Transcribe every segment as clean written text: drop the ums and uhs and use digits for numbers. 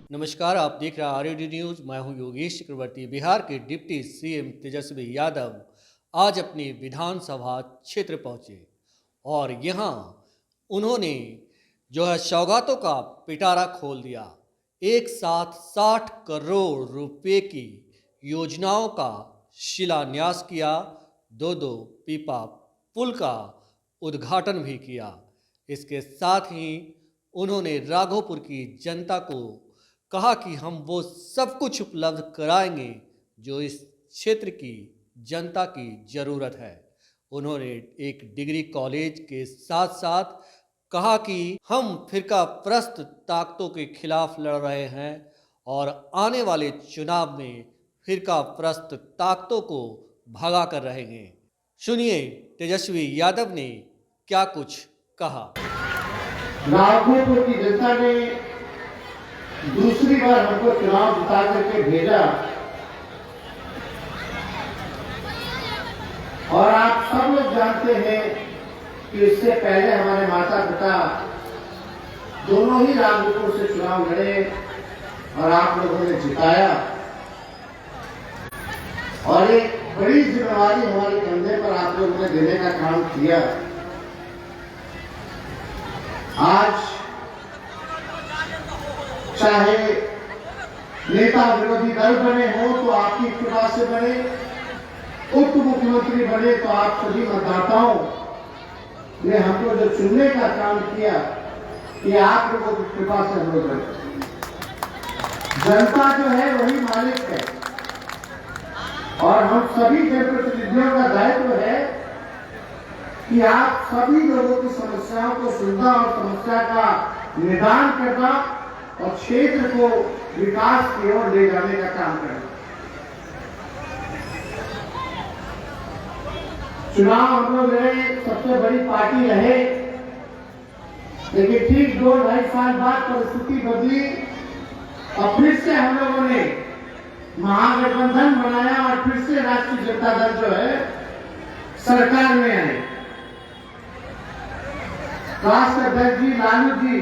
नमस्कार, आप देख रहे हैं आरएडी न्यूज़। मैं हूं योगेश चक्रवर्ती। बिहार के डिप्टी सीएम तेजस्वी यादव आज अपने विधानसभा क्षेत्र पहुंचे और यहां उन्होंने सौगातों का पिटारा खोल दिया। एक साथ 60 करोड़ रुपए की योजनाओं का शिलान्यास किया, दो पीपा पुल का उद्घाटन भी किया। इसके साथ ही उन्होंने राघोपुर की जनता को कहा कि हम वो सब कुछ उपलब्ध कराएंगे जो इस क्षेत्र की जनता की ज़रूरत है। उन्होंने एक डिग्री कॉलेज के साथ साथ कहा कि हम फिरका प्रस्त ताकतों के खिलाफ लड़ रहे हैं और आने वाले चुनाव में फिरका प्रस्त ताकतों को भगा कर रहेंगे। सुनिए तेजस्वी यादव ने क्या कुछ कहा। राघोपुर की जनता ने दूसरी बार हमको चुनाव जिता करके भेजा और आप सब लोग जानते हैं कि इससे पहले हमारे माता पिता दोनों ही राघोपुर से चुनाव लड़े और आप लोगों ने जिताया और एक बड़ी जिम्मेवारी हमारे कंधे पर आप लोगों ने देने का काम किया। आज चाहे नेता विरोधी दल बने हो तो आपकी कृपा से बने, उप मुख्यमंत्री बने तो आप सभी मतदाताओं ने हमको जो चुनने का काम किया, ये आप लोगों की कृपा से हम लोग जनता जो है वही मालिक है और हम सभी जनप्रतिनिधियों का दायित्व है कि आप सभी लोगों की समस्याओं को सुनना और समस्या का निदान करना और क्षेत्र को विकास की ओर ले जाने का काम करना। चुनाव हम लोग रहे, सबसे बड़ी पार्टी रहे, लेकिन ठीक 2-2.5 साल बाद परिस्थिति बदली और फिर से हम लोगों ने महागठबंधन बनाया और फिर से राष्ट्रीय जनता दल जो है सरकार में आए। राष्ट्र अध्यक्ष जी लालू जी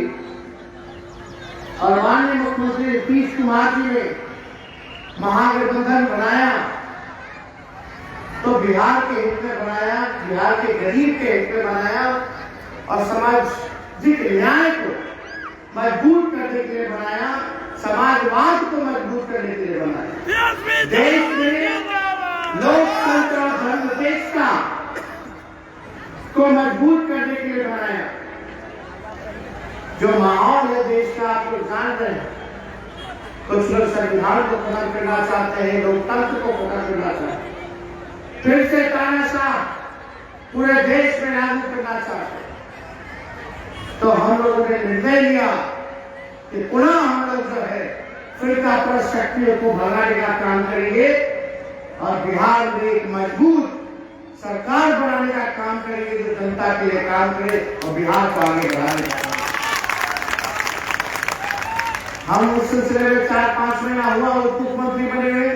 और माननीय मुख्यमंत्री नीतीश कुमार जी ने महागठबंधन बनाया तो बिहार के हित में बनाया, बिहार के गरीब के हित में बनाया और सामाजिक न्याय को मजबूत करने के लिए बनाया, समाजवाद को मजबूत करने के लिए बनाया। देश में लोकतंत्र और धर्मनिरपेक्षता को मजबूत करने के लिए बनाया। जो माहौल है देश का आप लोग जान रहे हैं, कुछ लोग संविधान को खत्म करना चाहते हैं, लोकतंत्र को खत्म करना चाहते हैं, फिर से तानाशाह पूरे देश में लागू करना चाहते हैं। तो हम लोगों ने निर्णय लिया कि पुनः हम लोग जो है फिरका प्रस्त शक्तियों को भगाने का काम करेंगे और बिहार में एक मजबूत सरकार बनाने का काम करेंगे जो जनता के लिए काम करे और बिहार को आगे बढ़ाने का। हम उस सिलसिले में 4-5 महीना हुआ उप मुख्यमंत्री बने हुए,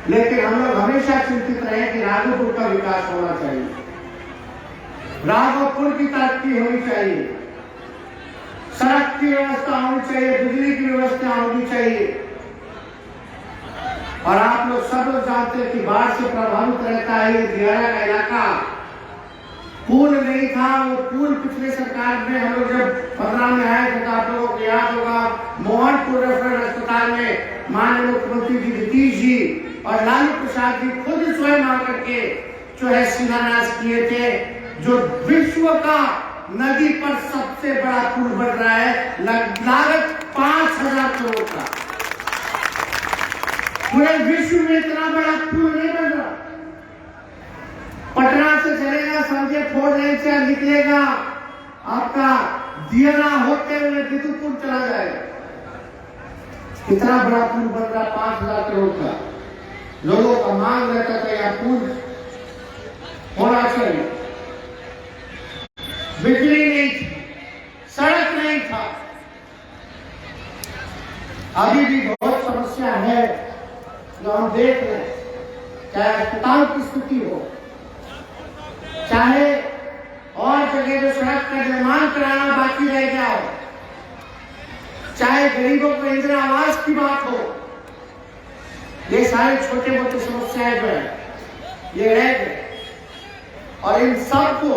लेकिन हम लोग हमेशा चिंतित रहे कि राघोपुर का विकास होना चाहिए, राघोपुर की तरक्की होनी चाहिए, सड़क की व्यवस्था होनी चाहिए, बिजली की व्यवस्था होनी चाहिए। और आप लोग सब लोग जानते हैं कि बाढ़ से प्रभावित रहता है ये दियारा का इलाका। पुल नहीं था, वो पुल पिछले सरकार में हम लोग जब 15 में आए थे तो आप लोगों को याद होगा, मोहनपुर रेफरल अस्पताल में माननीय मुख्यमंत्री जी नीतीश जी और लालू प्रसाद जी खुद स्वयं आकर के जो है शिलान्यास किए थे, जो विश्व का नदी पर सबसे बड़ा पुल बन रहा है, लागत 5000 करोड़ का। पूरे विश्व में इतना बड़ा पुल नहीं बन रहा। पटना से चलेगा, समझे 4 लेन से निकलेगा, आपका दियारा होते हुए बिदुपुर चला जाएगा। कितना बड़ा पुल बन रहा, 5000 करोड़ का। लोगों का मांग रहता था यह पुल होना चाहिए। बिजली नहीं थी, सड़क नहीं था, अभी भी बहुत समस्या है जो हम देख रहे हैं। चाहे अस्पताल की स्थिति हो, चाहे और जगह जो सड़क का निर्माण कराना बाकी रह गया हो, चाहे गरीबों को इंदिरा आवास की बात हो, ये सारी छोटे मोटे समस्याएं जो है ये रह गए, और इन सबको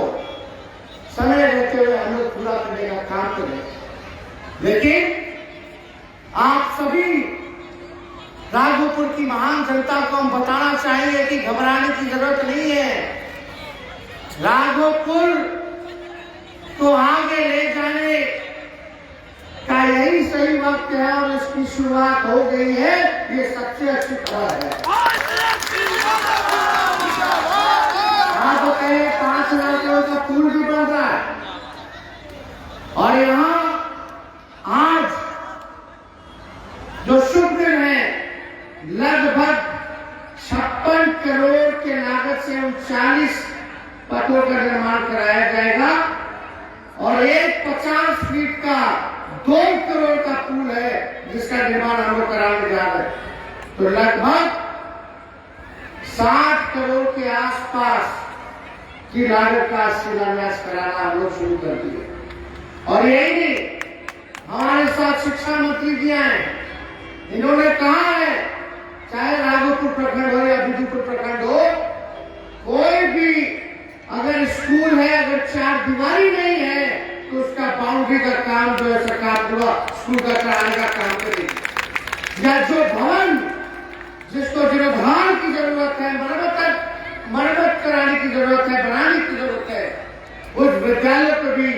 समय रहते हुए हम लोग पूरा करने का काम करें। लेकिन आप सभी राघोपुर की महान जनता को हम बताना चाहिए कि घबराने की जरूरत नहीं है। राघोपुर को आगे ले जाने का यही सही वक्त है और इसकी शुरुआत हो गई है। ये सबसे अच्छी खबर है। आज तो कहे 5,000 करोड़ का पुल भी बन रहा है, और यहाँ आज जो शुभ दिन है, लगभग 56 करोड़ के लागत से 39 पथों का निर्माण कराया जाएगा, और एक 50 फीट का 2 करोड़ का पुल है जिसका निर्माण हम लोग कराने जा रहे हैं। तो लगभग 60 करोड़ के आसपास की लागत का शिलान्यास कराना हम लोग शुरू कर दिए। और यही नहीं, हमारे साथ शिक्षा मंत्री जी आए, इन्होंने कहा है चाहे राघोपुर प्रखंड हो या विदुपुर प्रखंड हो, कोई भी अगर स्कूल है, अगर 4 दीवारी नहीं है, तो उसका बाउंड्री का काम जो है सरकार पूरा स्कूल का कराने का काम करेगी। या जो भवन जिसको जीर्णोद्धार की जरूरत है, मरम्मत कराने की जरूरत है, बनाने की जरूरत है, उस विद्यालय को भी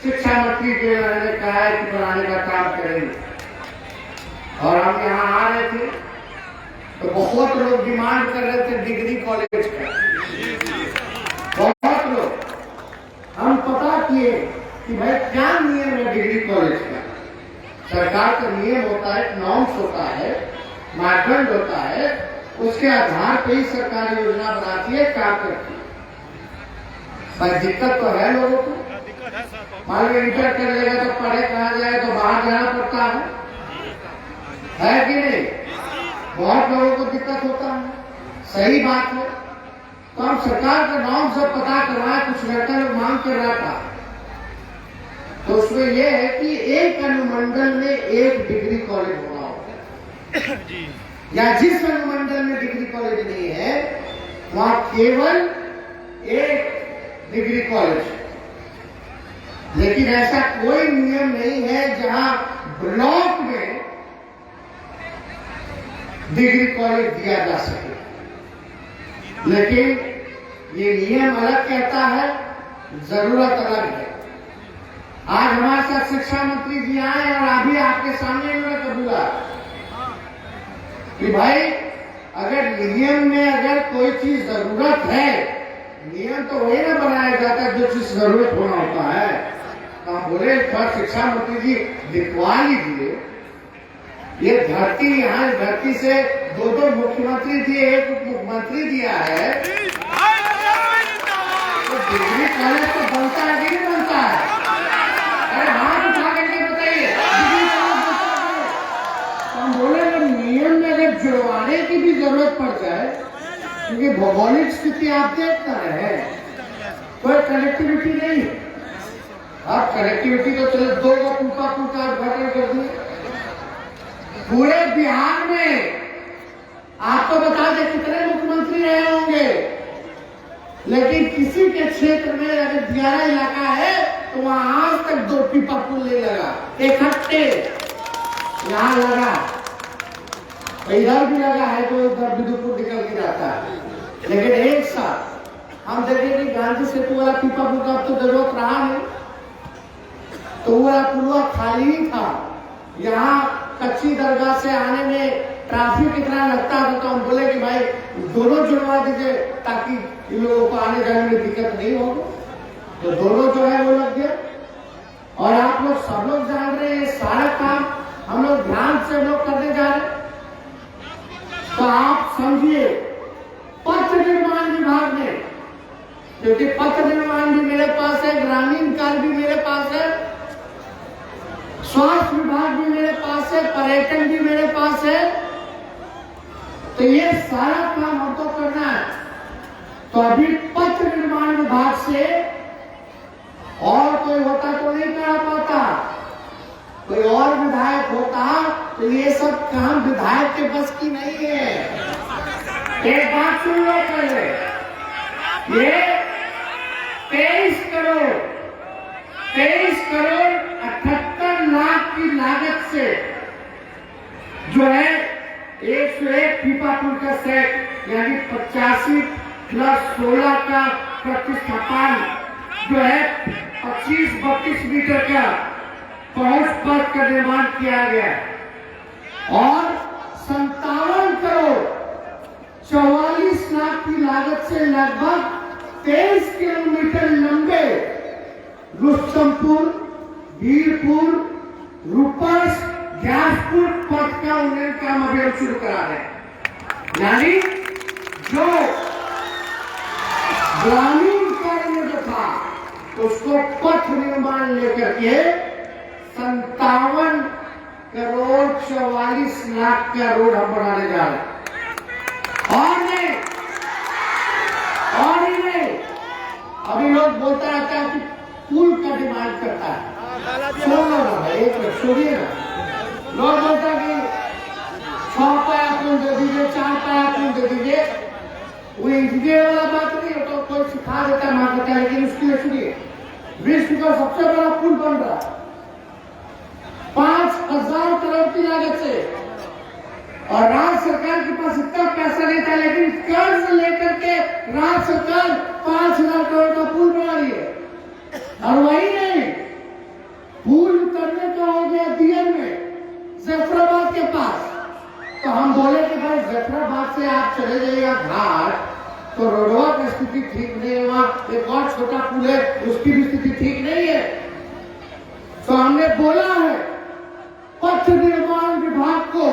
शिक्षा मंत्री जो ने कहा है कि बनाने का काम करेंगे। और हम यहाँ आ रहे थे तो बहुत लोग डिमांड कर रहे थे डिग्री कॉलेज का, बहुत लोग। हम पता किए कि भाई क्या नियम है डिग्री कॉलेज का। सरकार का नियम होता है, नॉर्म्स होता है, मापदंड होता है, उसके आधार पर ही सरकार योजना बनाती है, काम करती है। पर दिक्कत तो है लोगों को। मान लो इंटर कर लेगा तो पढ़े कहाँ जाए, तो बाहर जाना पड़ता है कि नहीं? बहुत लोगों को दिक्कत होता है, सही बात है। तो हम सरकार का नाम सब पता करवाए, कुछ लड़का लोग मांग कर रहा था, तो उसमें यह है कि एक अनुमंडल में एक डिग्री कॉलेज होना होगा, या जिस अनुमंडल में डिग्री कॉलेज नहीं है वहां केवल एक डिग्री कॉलेज। लेकिन ऐसा कोई नियम नहीं है जहां ब्लॉक में डिग्री कॉलेज दिया जा सके। लेकिन ये नियम अलग कहता है, जरूरत अलग है। आज हमारे साथ शिक्षा मंत्री जी आए और अभी आपके सामने उन्होंने कबूला कि भाई अगर नियम में अगर कोई चीज जरूरत है, नियम तो वही ना बनाया जाता है जो चीज जरूरत होना होता है। तो हम बोले शिक्षा मंत्री जी लिखवा लीजिए, ये धरती, यहाँ धरती से 2 मुख्यमंत्री दिए, एक उप मुख्यमंत्री दिया है, तो डिग्री कॉलेज तो बनता है कि नहीं बनता है? अरे हाथ उठा करके बताइए, डिग्री कॉलेज बनता है। तो हम बोले नियम में अगर जुड़वाने की भी जरूरत पड़ जाए, क्योंकि भौगोलिक स्थिति आप देखता है, कोई कनेक्टिविटी नहीं। अब कनेक्टिविटी तो चले 2 पुल का उद्घाटन कर दिए पूरे बिहार में। आपको बता दें कितने मुख्यमंत्री रहे होंगे, लेकिन किसी के क्षेत्र में अगर दियारा इलाका है तो वहां आज तक 2 पीपा पुल नहीं लगा इकट्ठे। यहाँ लगा, इधर भी लगा है तो इधर विदुपुर निकल के जाता है, लेकिन एक साथ हम देखें कि गांधी सेतु वाला पीपा पुल का अब तो जरूरत रहा नहीं, तो वाला पुलवा खाली ही था। यहाँ कच्ची दरगाह से आने में ट्रैफिक इतना लगता था, तो हम बोले कि भाई दोनों जुड़वा दीजिए ताकि इन लोगों को आने जाने में दिक्कत नहीं हो। तो दोनों जो है वो लग गया। और आप लोग सब लोग जान रहे हैं, सारा काम हम लोग ध्यान से लोग करने जा रहे हैं। तो आप समझिए पथ निर्माण विभाग ने, क्योंकि पथ निर्माण भी मेरे पास है, ग्रामीण कार्य भी मेरे पास है, स्वास्थ्य विभाग भी मेरे पास है, पर्यटन भी मेरे पास है, तो ये सारा काम हमको करना है। तो अभी पथ निर्माण विभाग से और कोई होता तो नहीं करा पाता, कोई और विधायक सब काम विधायक के बस की नहीं है। एक बात सुन लो पहले, ये 23 करोड़ 78 लाख की लागत से जो है 101 फीफा पुल का सेट यानी 85 प्लस 16 का प्रतिस्थापन जो है 25-32 मीटर का पहुंच पथ का निर्माण किया गया और 57 करोड़ 44 लाख की लागत से लगभग 23 किलोमीटर लंबे रुस्तमपुर, वीरपुर, रूपस, ग्यासपुर पथ का उन्नयन काम अभी शुरू करा रहे हैं। यानी जो ग्रामीण कार्य जो था उसको पथ निर्माण लेकर के 57 करोड़ 44 लाख का रोड हम बनाने जा रहे हैं। और नहीं अभी लोग बोलता रहता है कि पुल का डिमांड करता है। सुनो ना एक मिनट सुनिए ना, लोग बोलता है कि 6 पाया पुल दे दीजिए, 4 पाया पुल दे दीजिए। वो इंजीनियर वाला बात नहीं है, तो कोई सिखा देता है मां कहता है, लेकिन उसके लिए सुनिए विश्व का सबसे बड़ा पुल बन रहा है 5000 करोड़ की लागत से और राज्य सरकार के पास इतना पैसा नहीं था, लेकिन कर्ज लेकर के राज्य सरकार 5000 करोड़ का पुल बना रही है। और वही नहीं, पुल उतरने का हो गया दियर में जफराबाद के पास। तो हम बोले कि भाई जफराबाद से आप चले जाइएगा घाट, तो रोडवा की स्थिति ठीक नहीं है, वहां एक और छोटा पुल है उसकी भी स्थिति ठीक नहीं है। तो हमने बोला है पथ निर्माण विभाग को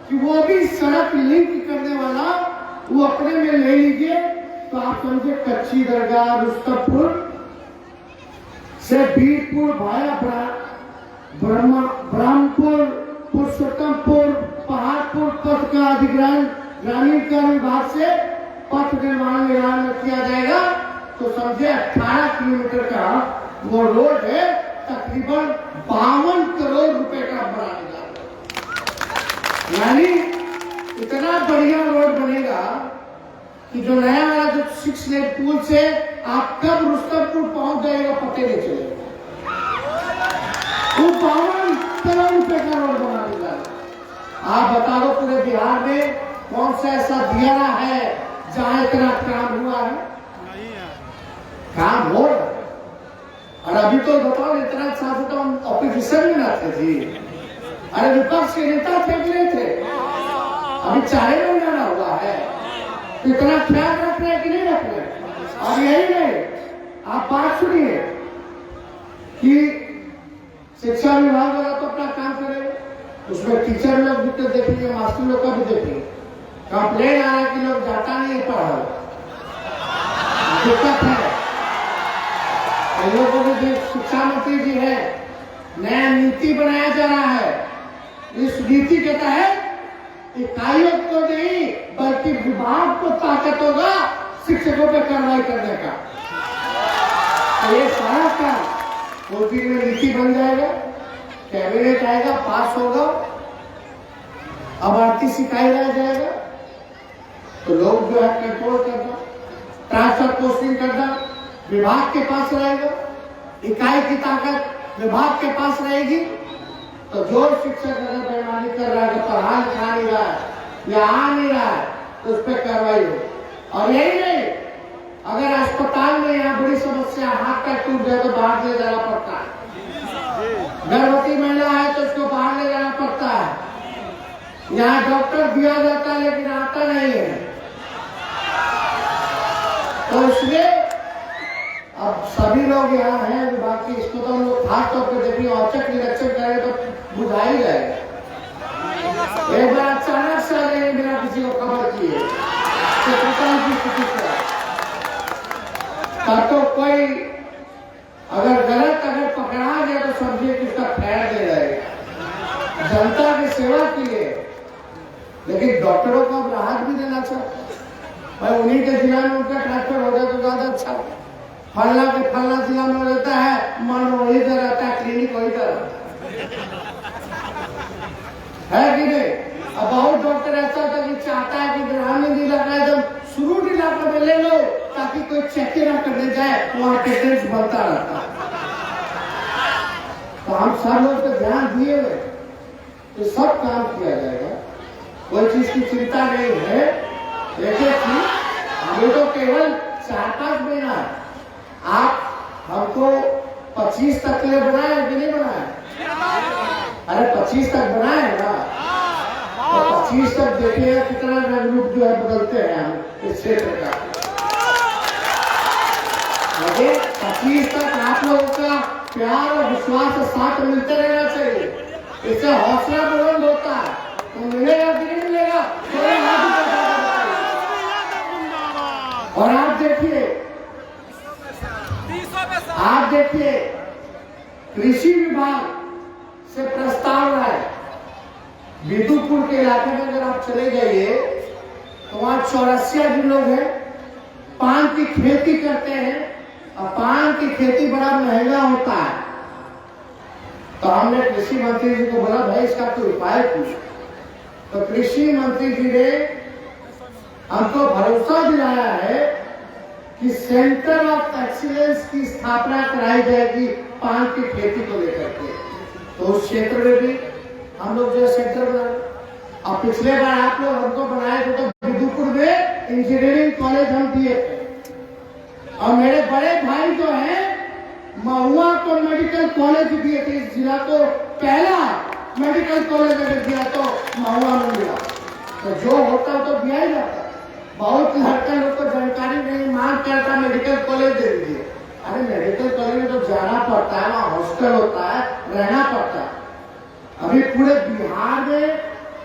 कि वो भी सड़क लिंक करने वाला वो अपने में ले लीजिए। तो आप समझे कच्ची दरगाह रुस्तमपुर से वीरपुर भाया ब्रह्मपुर, पुरुषोत्तमपुर, पहाड़पुर पथ का अधिग्रहण ग्रामीण कार्य विभाग से पथ निर्माण में किया जाएगा। तो समझे 18 किलोमीटर का वो रोड है, तकरीबन 52 करोड़ रुपए का बनाने जा रहा है। यानी इतना बढ़िया रोड बनेगा कि जो नया वाला जो 6 लेन पुल से आप कब रुस्तमपुर पहुंच जाएगा पते नहीं चलेगा। वो 52 करोड़ रुपए का रोड बनाने जा रहा है। आप बता दो पूरे बिहार में कौन सा ऐसा दियारा है जहां इतना काम हुआ है? काम हो रहा है। और अभी तो बताओ इतना साथ तो हम ऑपोजिशन में ना थे जी, अरे विपक्ष के नेता थे कि नहीं थे? अभी 4 महीना हुआ है, इतना ख्याल रख रहे कि नहीं रख रहे? और यही नहीं, आप बात सुनिए कि शिक्षा विभाग वाला तो अपना काम करे, उसमें टीचर लोग भी तो देखेंगे, मास्टर लोग का भी देखेंगे। कंप्लेन आ रहा है कि लोग जाता नहीं पढ़ा, दिक्कत है। इन लोगों को जो शिक्षा मंत्री जी है, नया नीति बनाया जा रहा है। इस नीति के तहत इकाइयों को नहीं बल्कि विभाग को ताकत होगा शिक्षकों पर कार्रवाई करने का। तो ये सारा काम उस दिन में नीति बन जाएगा, कैबिनेट आएगा, पास होगा, अब आरती सिखाई रह जाएगा। तो लोग जो है कंट्रोल करना, ट्रांसफर पोस्टिंग करना विभाग के पास रहेगा, इकाई की ताकत विभाग के पास रहेगी। तो जो शिक्षक अगर बेईमानी कर रहा है, पढ़ा लिखा नहीं रहा है या आ नहीं रहा है, तो उस पर कार्रवाई हो। और यही नहीं, अगर अस्पताल में यहाँ बड़ी समस्या, हाथ पैर टूट जाए तो बाहर ले जाना पड़ता है। गर्भवती महिला है तो उसको बाहर ले जाना पड़ता है। यहाँ डॉक्टर दिया जाता है लेकिन आता नहीं है। तो इसलिए अब सभी लोग यहाँ हैं विभाग की, इसको तो हम लोग खास तौर पर देखिए औचक निरीक्षण करें तो बुझा ही जाएगा। एक बार अचानक से आ जाएंगे बिना किसी को खबर किए, तो पता की स्थिति तो कोई अगर गलत अगर पकड़ा गया तो समझिए कि उसका खैर दे जाएगा जनता की सेवा के लिए। लेकिन डॉक्टरों को अब राहत भी देना चाहिए भाई, उन्हीं के जिला में उनका ट्रांसफर हो जाए तो ज्यादा अच्छा। फलना के फलना जिला में रहता है, मन वही का रहता है, क्लिनिक वही का रहता है। है कि नहीं? अब बहुत डॉक्टर ऐसा होता है कि चाहता है कि ग्रामीण इलाका एकदम शुरू इलाका में ले लो ताकि कोई चेक ना करने जाए, वहां अटेंडेंस बनता रहता है। तो हम सब लोग तो ध्यान दिए हुए तो सब काम किया जाएगा, कोई चीज की चिंता नहीं है। देखिए हमें तो केवल 4-5 महीना है, आप हमको 25 तक के लिए बनाए कि नहीं बनाए? अरे 25 तक बनाए ना, तो 25 तक देखिएगा कितना रूप जो है बदलते हैं हम इस क्षेत्र का। 25 तक आप लोगों का प्यार और विश्वास के साथ मिलते रहना चाहिए, इससे हौसला बुलंद होता है। तो मिलेगा कि नहीं मिलेगा? और आप देखिए कृषि विभाग से प्रस्ताव है, बिदुपुर के इलाके में अगर आप चले जाइए तो वहां 84 आदमी लोग हैं, पान की खेती करते हैं, और पान की खेती बड़ा महंगा होता है। तो हमने कृषि मंत्री जी को बोला भाई इसका कोई उपाय पूछो। तो कृषि मंत्री जी ने हमको भरोसा दिलाया है कि सेंटर ऑफ एक्सीलेंस की स्थापना कराई जाएगी पान की खेती को लेकर के। तो उस क्षेत्र में भी हम लोग जो सेंटर बनाए, और पिछले बार आप लोग हमको बनाए थे तो बिदुपुर में इंजीनियरिंग कॉलेज हम दिए थे, और मेरे बड़े भाई जो है महुआ को मेडिकल कॉलेज दिए थे। इस जिला को पहला मेडिकल कॉलेज अगर दिया तो महुआ में मिला, तो जो होता तो दिया ही जाता। बहुत लड़का लोग को जानकारी नहीं, मांग करता मेडिकल कॉलेज दे दीजिए। अरे मेडिकल कॉलेज में तो जाना पड़ता है, वहाँ हॉस्टल होता है, रहना पड़ता है। अभी पूरे बिहार में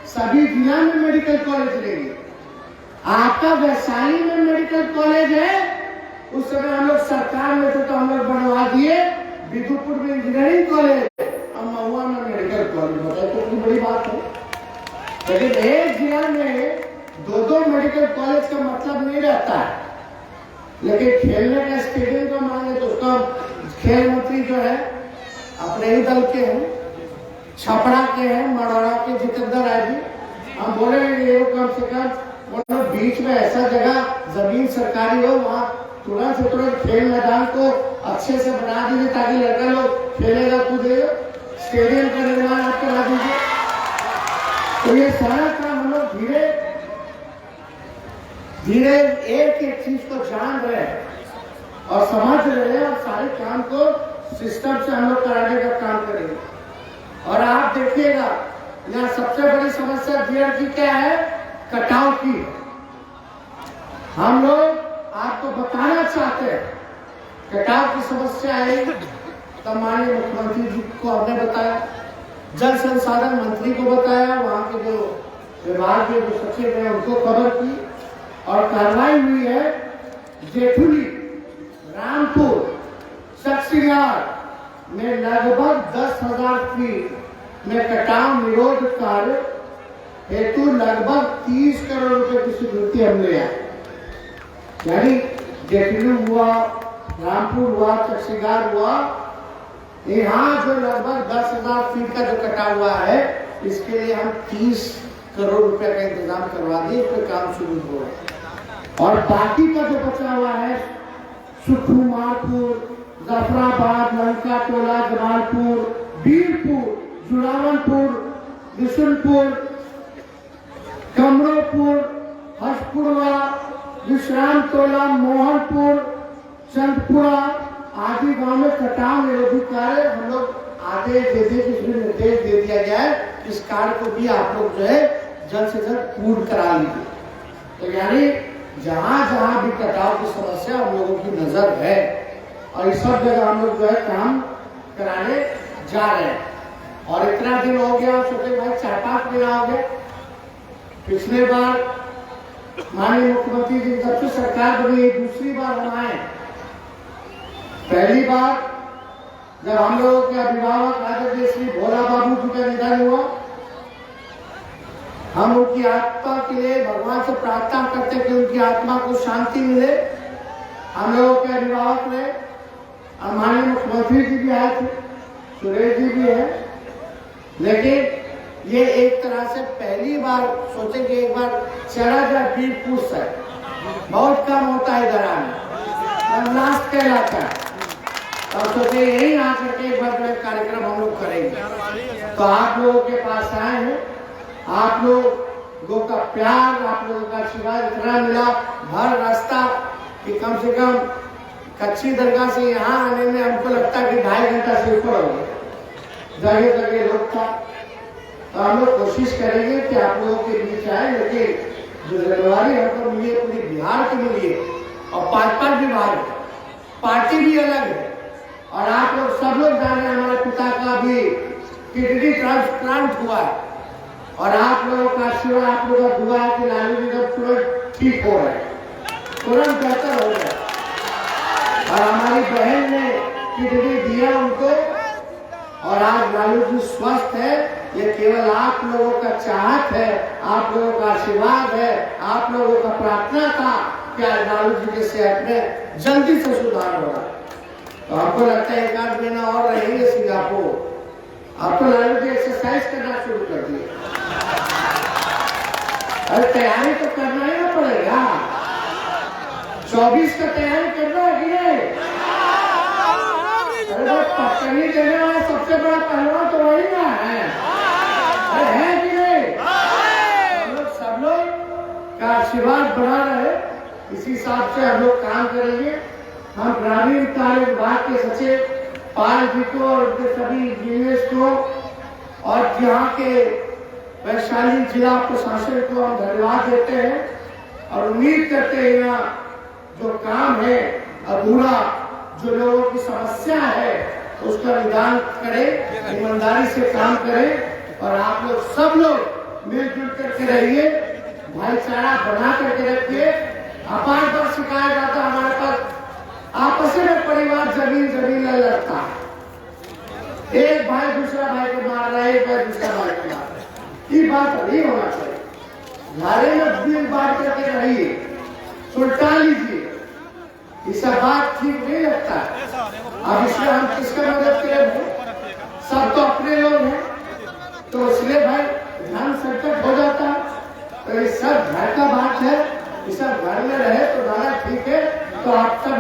सभी जिला में मेडिकल कॉलेज लेंगे। आपका वैशाली में मेडिकल कॉलेज है, उस समय हम लोग सरकार में थे तो हम लोग बनवा दिए बिदुपुर में इंजीनियरिंग कॉलेज और महुआ में मेडिकल कॉलेज। बताइए तो कितनी बड़ी बात है। लेकिन एक जिला में 2-2 मेडिकल कॉलेज का मतलब नहीं रहता है। लेकिन खेलने का स्टेडियम का मांगे तो उसका खेल मंत्री जो है अपने ही दल के हैं, छपरा के हैं, मड़ौरा के जितेंद्र राय जी। हम बोले ये कम से कम बीच में ऐसा जगह जमीन सरकारी हो, वहाँ तुरंत से तुरंत खेल मैदान को अच्छे से बना दीजिए ताकि लड़का लोग खेलेगा कूदेगा, स्टेडियम का निर्माण आप करा दीजिए। तो ये सारा काम हम लोग धीरे धीरे एक एक चीज को जान रहे हैं और समझ रहे हैं, और सारे काम को सिस्टम से हम लोग कराने का काम करेंगे। और आप देखिएगा यहाँ सबसे बड़ी समस्या बिहार की क्या है? कटाव की। हम लोग आपको बताना चाहते हैं कटाव की समस्या है, तब माननीय मुख्यमंत्री जी को हमने बताया, जल संसाधन मंत्री को बताया, वहाँ के जो विभाग के जो सचिव हैं उनको खबर की, और कार्रवाई हुई है। जेठुली, रामपुर, चकसियार में लगभग 10,000 फीट में कटाव निरोध कार्य हेतु लगभग 30 करोड़ रुपए की स्वीकृति हमने आए। यानी जेठुली हुआ, रामपुर हुआ, चकसियार हुआ, यहाँ जो लगभग 10,000 फीट का जो कटा हुआ है, इसके लिए हम 30 करोड़ रुपए का इंतजाम करवा दिए, इस पर काम शुरू हो रहा है। और बाकी का जो बचा हुआ है सुखुमारपुर, जफराबाद, लंका टोला, जमालपुर, बीरपुर, जुड़ावनपुर, बिशुनपुर, कमरोपुर, हसपुरवा, विश्राम टोला, मोहनपुर, चंदपुरा आदि गांव में कटाव निरोधी कार्य हम लोग आदेश दे दिए, इसमें निर्देश दे दिया गया है। इस कार्य को भी आप लोग जो है जल्द से जल्द पूर्ण करा लीजिए। तो यानी जहां जहां भी कटाव की समस्या हम लोगों की नजर है, और इस सब जगह हम लोग जो है काम कराने जा रहे हैं। और इतना दिन हो गया, सोचे भाई 4-5 महीना हो गया। पिछले बार माननीय मुख्यमंत्री जी जब से सरकार बनी, दूसरी बार हम आए। पहली बार जब हम लोगों के अभिभावक आदरणीय श्री भोला बाबू जी का निधन हुआ, हम उनकी आत्मा के लिए भगवान से प्रार्थना करते कि उनकी आत्मा को शांति मिले। हम लोगों के अभिभावक ने, माननीय मुख्यमंत्री जी भी आए थे, सुरेश जी भी है, लेकिन ये एक तरह से पहली बार सोचे कि एक बार चला जाए डीप पूछ है, बहुत कम होता है इधर आने, लास्ट कहलाता है। और सोचे यही आकर के एक बार कार्यक्रम हम लोग करेंगे। तो आप लोगों के पास आए हैं, आप लोगों का प्यार, आप लोगों का आशीर्वाद इतना मिला हर रास्ता कि कम से कम कच्ची दरगाह से यहाँ आने में हमको लगता है कि 2.5 घंटा से ऊपर हो गया, जगह जगह लोग था। तो हम लोग कोशिश करेंगे कि आप लोगों के बीच आए, लेकिन जो जिम्मेवारी हमको मिली है पूरी बिहार की मिली है, और 5-5 विभाग है, पार्टी भी अलग है। और आप लोग सब लोग जाने हमारे पिता का भी किडनी ट्रांसप्लांट हुआ है, और आप लोगों का आशीर्वाद, आप लोगों का दुआ है कि लालू जी जब तुरंत ठीक हो रहे, तुरंत बेहतर हो गया। और हमारी बहन ने किडनी दिया उनको, और आज लालू जी स्वस्थ है। ये केवल आप लोगों का चाहत है, आप लोगों का आशीर्वाद है, आप लोगों का प्रार्थना था कि आज लालू जी के सेहत में जल्दी से सुधार होगा। तो आपको लगता है 1-8 महीना और रहेंगे सिंगापुर, आपको लालू जी एक्सरसाइज करना शुरू कर दिए। अरे तैयारी तो करना ही ना पड़ेगा, 24 का तैयारी करना है कि नहीं? अरे पटकनी देने वाला सबसे बड़ा पहलवान तो वही ना है, अरे है कि नहीं? हम लोग सब लोग का आशीर्वाद बना रहे, इसी हिसाब से हम लोग काम करेंगे। हम ग्रामीण कार्य विभाग के सचिव पाल जी को और उनके सभी इंजीनियर्स को और यहाँ के वैशाली जिला प्रशासन को हम धन्यवाद देते हैं, और उम्मीद करते हैं यहाँ जो काम है अधूरा, जो लोगों की समस्या है उसका निदान करें, ईमानदारी से काम करें। और आप लोग सब लोग मिलजुल करके रहिए, भाईचारा बना करके रखिए। अपार पर सिखाया जाता हमारे पास आपस में परिवार जमीन लड़ता है, एक भाई दूसरा भाई को मार रहा है, एक भाई दूसरा भाई को मार रहा है। ये बात नहीं होना चाहिए। घरे में दिल बांट करके रहिए, सुलटा लीजिए, इसका बात ठीक नहीं लगता है। अब इसमें हम किसका मदद करें? सब तो अपने लोग हैं, तो इसलिए भाई ध्यान संकट हो जाता है। तो ये सब घर का बात है, ये सब घर में रहे तो ज्यादा ठीक है। तो आप सब